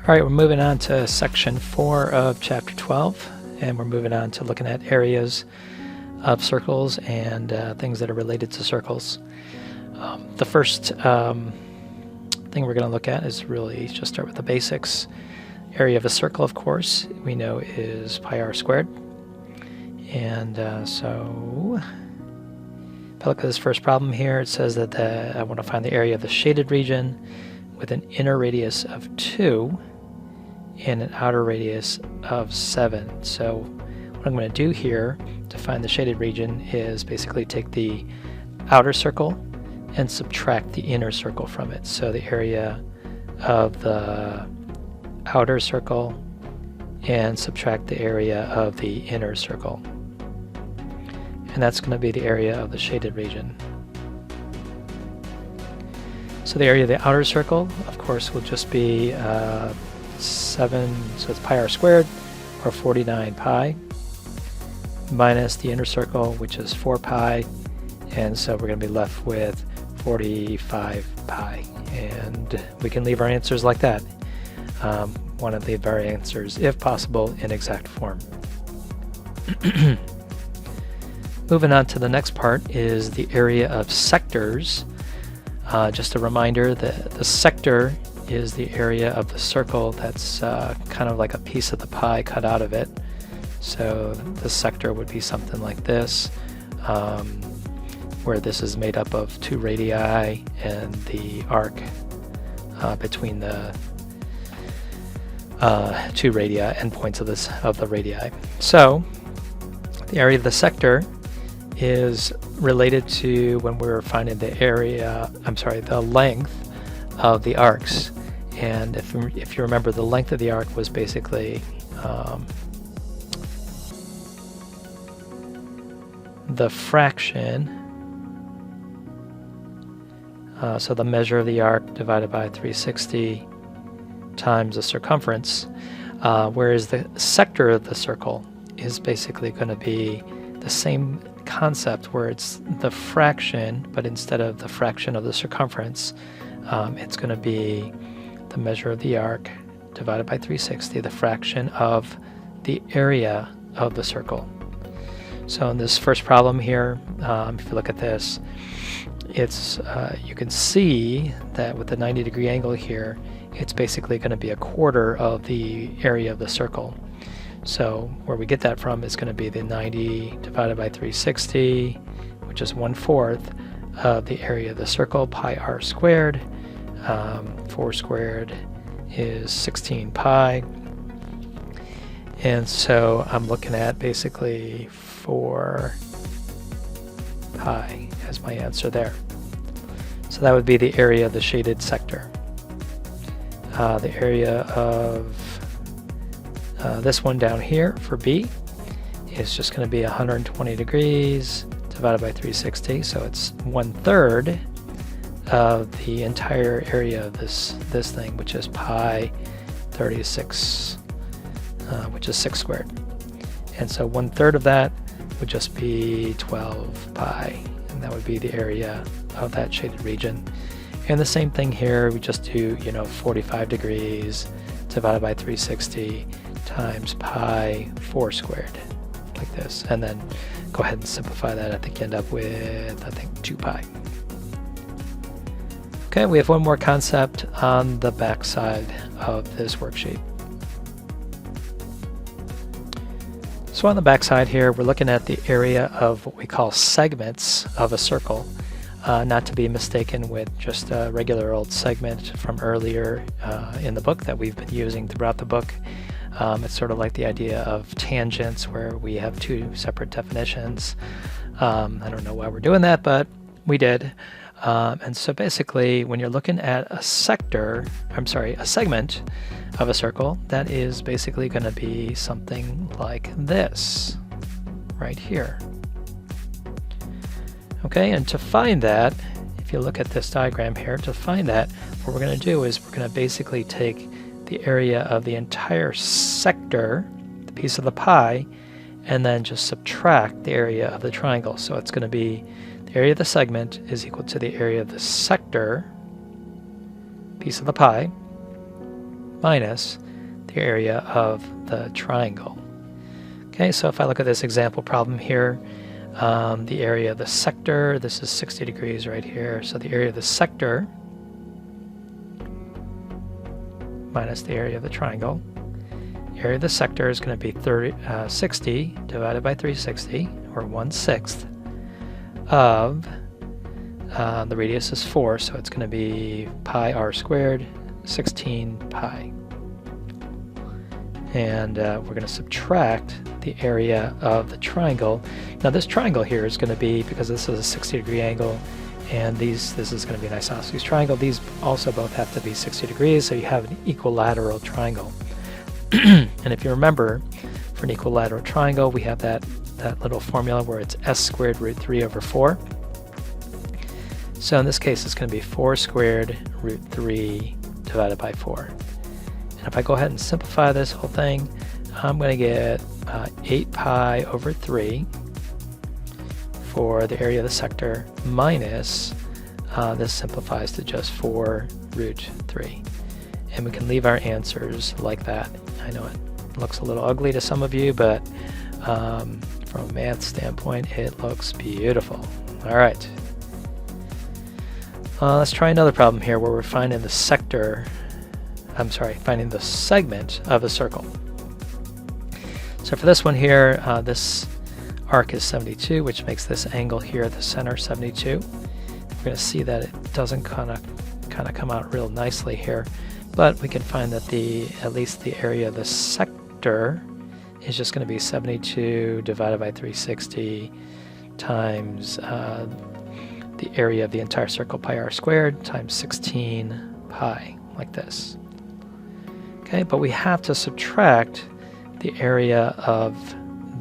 All right, we're moving on to section 4 of chapter 12, and we're moving on to looking at areas of circles and things that are related to circles. The first thing we're going to look at is really just start with the basics. Area of a circle, of course, we know is pi r squared. And so if I look at this first problem here, it says that I want to find the area of the shaded region with an inner radius of 2 and an outer radius of 7. So what I'm going to do here to find the shaded region is basically take the outer circle and subtract the inner circle from it. So the area of the outer circle and subtract the area of the inner circle. And that's going to be the area of the shaded region. So the area of the outer circle, of course, will just be 7, so it's pi r squared, or 49 pi, minus the inner circle, which is 4 pi, and so we're going to be left with 45 pi. And we can leave our answers like that. Want to leave our answers, if possible, in exact form. Moving on to the next part is the area of sectors. Just a reminder that the sector is the area of the circle that's kind of like a piece of the pie cut out of it. So the sector would be something like this, where this is made up of 2 radii and the arc between the 2 radii endpoints of the radii. So the area of the sector is related to when we're finding the the length of the arcs. And if you remember, the length of the arc was basically the fraction, so the measure of the arc divided by 360 times the circumference, whereas the sector of the circle is basically going to be the same concept, where it's the fraction, but instead of the fraction of the circumference, it's going to be the measure of the arc divided by 360, the fraction of the area of the circle. So in this first problem here, if you look at this, it's you can see that with the 90-degree angle here, it's basically going to be a quarter of the area of the circle. So where we get that from is going to be the 90 divided by 360, which is 1/4 of the area of the circle, pi r squared. 4 squared is 16 pi. And so I'm looking at basically 4 pi as my answer there. So that would be the area of the shaded sector. The area of this one down here for B is just going to be 120 degrees divided by 360, so it's 1/3 of the entire area of this thing, which is pi 36, which is 6 squared. And so 1/3 of that would just be 12 pi, and that would be the area of that shaded region. And the same thing here, we just do 45 degrees divided by 360 times pi 4 squared, like this, and then go ahead and simplify that. I think you end up with 2 pi. Okay, we have one more concept on the back side of this worksheet. So on the back side here, we're looking at the area of what we call segments of a circle, not to be mistaken with just a regular old segment from earlier in the book that we've been using throughout the book. It's sort of like the idea of tangents, where we have 2 separate definitions. I don't know why we're doing that, but we did. And so basically, when you're looking at a segment of a circle, that is basically going to be something like this, right here. Okay, and to find that, if you look at this diagram here, to find that, what we're going to do is we're going to basically take the area of the entire sector, the piece of the pie, and then just subtract the area of the triangle. So it's going to be the area of the segment is equal to the area of the sector, piece of the pie, minus the area of the triangle. Okay, so if I look at this example problem here, the area of the sector, this is 60 degrees right here, so the area of the sector minus the area of the triangle. The area of the sector is going to be 60 divided by 360, or 1/6 of, the radius is 4, so it's going to be pi r squared, 16 pi. And we're going to subtract the area of the triangle. Now this triangle here is going to be, because this is a 60-degree angle, and this is going to be an isosceles triangle, these also both have to be 60 degrees, so you have an equilateral triangle. And if you remember, for an equilateral triangle, we have that little formula where it's s squared root 3 over 4. So in this case, it's going to be 4 squared root 3 divided by 4. And if I go ahead and simplify this whole thing, I'm going to get 8 pi over 3 for the area of the sector minus, this simplifies to just 4 root 3. And we can leave our answers like that. I know it looks a little ugly to some of you, but from a math standpoint, it looks beautiful. All right. Let's try another problem here where we're finding the finding the segment of a circle. So for this one here, this arc is 72, which makes this angle here at the center 72. We're going to see that it doesn't kind of come out real nicely here, but we can find that at least the area of the sector is just going to be 72 divided by 360 times the area of the entire circle, pi r squared, times 16 pi, like this. Okay, but we have to subtract the area of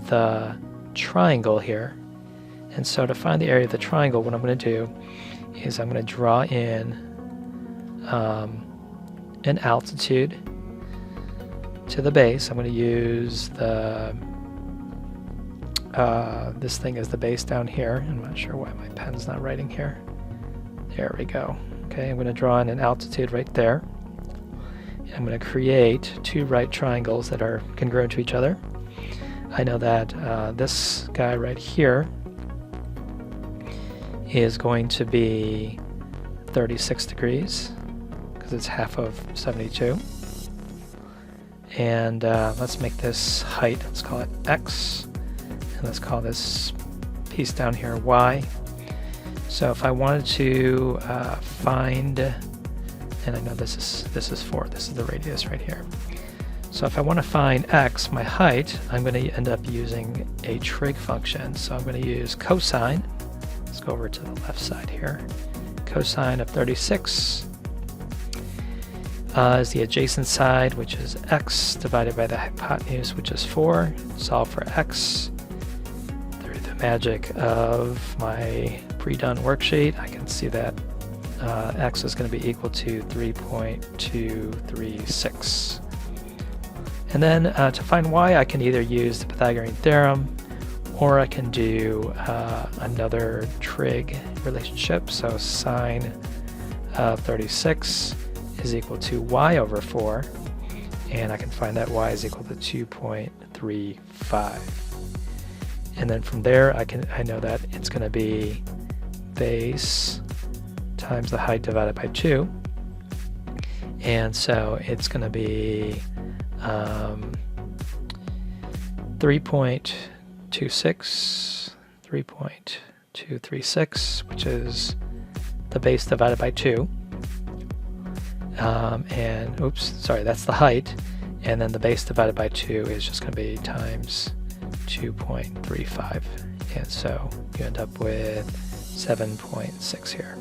the triangle here. And so to find the area of the triangle, what I'm going to do is I'm going to draw in an altitude to the base. I'm going to use this thing as the base down here. I'm not sure why my pen's not writing here. There we go. Okay, I'm going to draw in an altitude right there. I'm going to create two right triangles that are congruent to each other. I know that this guy right here is going to be 36 degrees because it's half of 72. And let's make this height, let's call it x, and let's call this piece down here y. So if I wanted to find, and I know this is 4, this is the radius right here. So if I want to find x, my height, I'm going to end up using a trig function. So I'm going to use cosine. Let's go over to the left side here. Cosine of 36 is the adjacent side, which is x, divided by the hypotenuse, which is 4. Solve for x. Through the magic of my pre-done worksheet, I can see that x is going to be equal to 3.236. And then to find y, I can either use the Pythagorean theorem, or I can do another trig relationship. So sine of 36 is equal to y over 4, and I can find that y is equal to 2.35. And then from there, I know that it's going to be base times the height divided by 2, and so it's going to be 3.236, which is the base divided by 2. And oops, sorry, that's the height, and then the base divided by 2 is just going to be times 2.35, and so you end up with 7.6 here.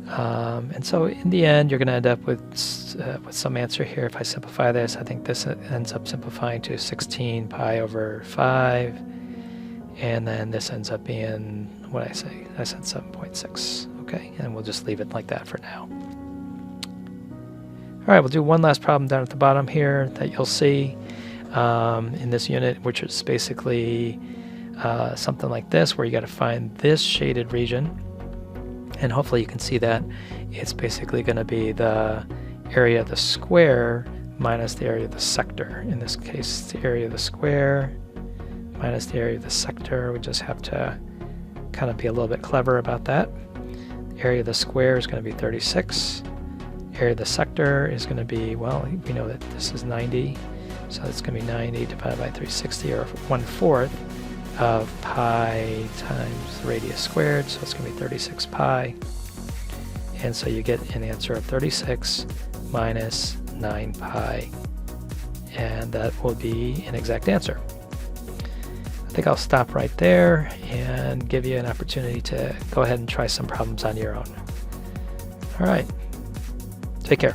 And so in the end, you're going to end up with some answer here. If I simplify this, I think this ends up simplifying to 16 pi over 5, and then this ends up being, what did I say? I said 7.6. Okay, and we'll just leave it like that for now. All right, we'll do one last problem down at the bottom here that you'll see in this unit, which is basically something like this, where you got to find this shaded region. And hopefully you can see that it's basically going to be the area of the square minus the area of the sector. In this case, the area of the square minus the area of the sector. We just have to kind of be a little bit clever about that. The area of the square is going to be 36. Area of the sector is going to be, well, we know that this is 90, so it's going to be 90 divided by 360, or 1/4 of pi times the radius squared, so it's going to be 36 pi. And so you get an answer of 36 minus 9 pi, and that will be an exact answer. I think I'll stop right there and give you an opportunity to go ahead and try some problems on your own. All right, take care.